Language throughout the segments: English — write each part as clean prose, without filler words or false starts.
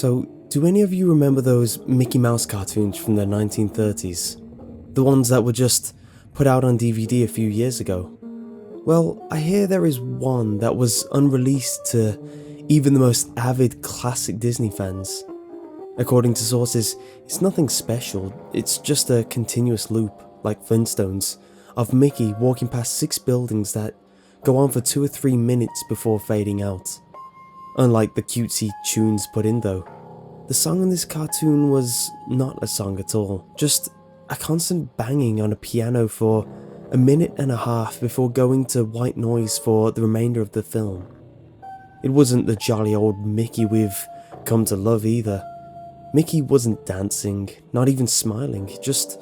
So, do any of you remember those Mickey Mouse cartoons from the 1930s? The ones that were just put out on DVD a few years ago? Well, I hear there is one that was unreleased to even the most avid classic Disney fans. According to sources, it's nothing special, it's just a continuous loop, like Flintstones, of Mickey walking past 6 buildings that go on for 2 or 3 minutes before fading out. Unlike the cutesy tunes put in though, the song in this cartoon was not a song at all, just a constant banging on a piano for 1.5 minutes before going to white noise for the remainder of the film. It wasn't the jolly old Mickey we've come to love either. Mickey wasn't dancing, not even smiling, just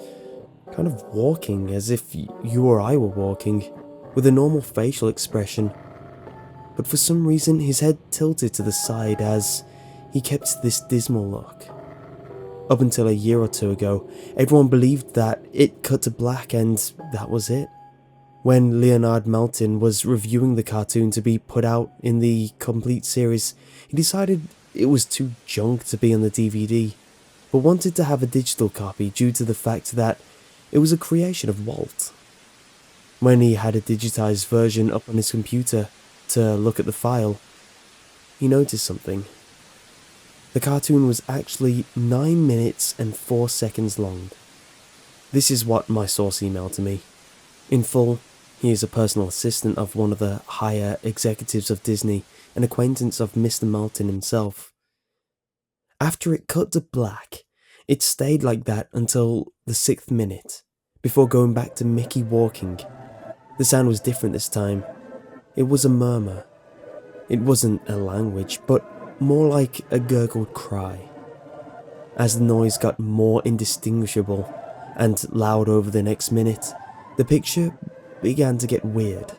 kind of walking as if you or I were walking, with a normal facial expression. But for some reason his head tilted to the side as he kept this dismal look. Up until a year or two ago, everyone believed that it cut to black and that was it. When Leonard Maltin was reviewing the cartoon to be put out in the complete series, he decided it was too junk to be on the DVD, but wanted to have a digital copy due to the fact that it was a creation of Walt. When he had a digitized version up on his computer to look at the file, he noticed something. The cartoon was actually 9 minutes and 4 seconds long. This is what my source emailed to me. In full, he is a personal assistant of one of the higher executives of Disney, an acquaintance of Mr. Maltin himself. After it cut to black, it stayed like that until the 6th minute, before going back to Mickey walking. The sound was different this time. It was a murmur. It wasn't a language, but more like a gurgled cry. As the noise got more indistinguishable and loud over the next minute, the picture began to get weird.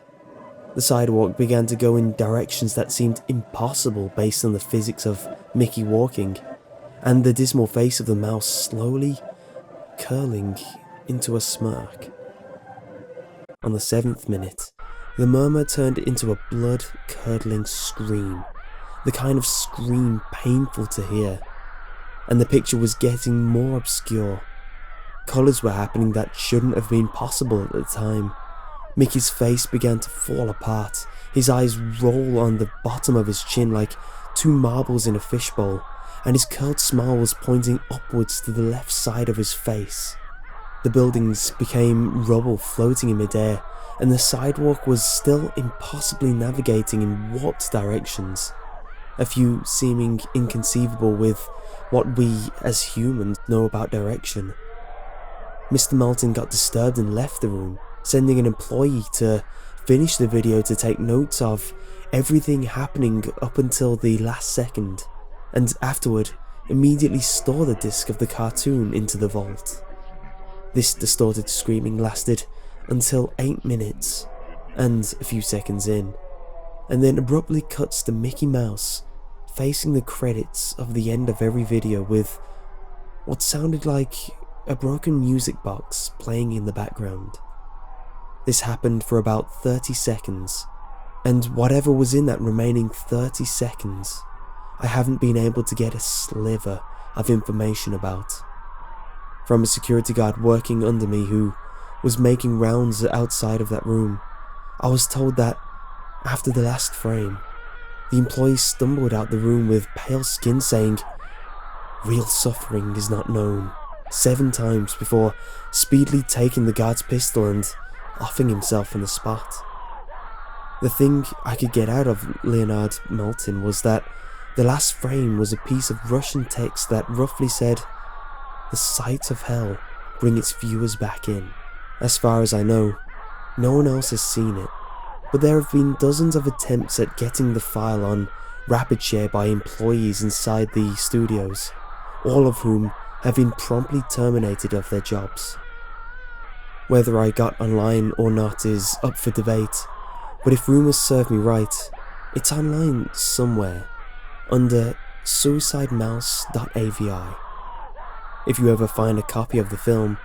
The sidewalk began to go in directions that seemed impossible based on the physics of Mickey walking, and the dismal face of the mouse slowly curling into a smirk. On the 7th minute, the murmur turned into a blood-curdling scream, the kind of scream painful to hear, and the picture was getting more obscure. Colours were happening that shouldn't have been possible at the time. Mickey's face began to fall apart, his eyes roll on the bottom of his chin like 2 marbles in a fishbowl, and his curled smile was pointing upwards to the left side of his face. The buildings became rubble floating in midair, and the sidewalk was still impossibly navigating in warped directions, a few seeming inconceivable with what we as humans know about direction. Mr. Maltin got disturbed and left the room, sending an employee to finish the video to take notes of everything happening up until the last second, and afterward immediately store the disc of the cartoon into the vault. This distorted screaming lasted until 8 minutes and a few seconds in, and then abruptly cuts to Mickey Mouse facing the credits of the end of every video with what sounded like a broken music box playing in the background. This happened for about 30 seconds, and whatever was in that remaining 30 seconds, I haven't been able to get a sliver of information about. From a security guard working under me who was making rounds outside of that room, I was told that after the last frame, the employee stumbled out the room with pale skin saying, "Real suffering is not known," 7 times before speedily taking the guard's pistol and offing himself on the spot. The thing I could get out of Leonard Maltin was that the last frame was a piece of Russian text that roughly said, "The sights of hell bring its viewers back in." As far as I know, no one else has seen it, but there have been dozens of attempts at getting the file on RapidShare by employees inside the studios, all of whom have been promptly terminated of their jobs. Whether I got online or not is up for debate, but if rumours serve me right, it's online somewhere, under suicidemouse.avi. If you ever find a copy of the film,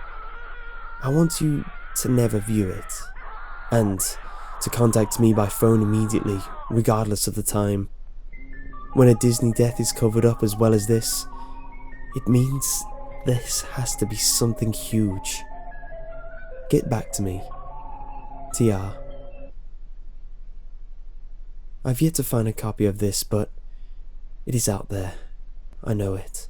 I want you to never view it, and to contact me by phone immediately, regardless of the time. When a Disney death is covered up as well as this, it means this has to be something huge. Get back to me. TR. I've yet to find a copy of this, but it is out there. I know it.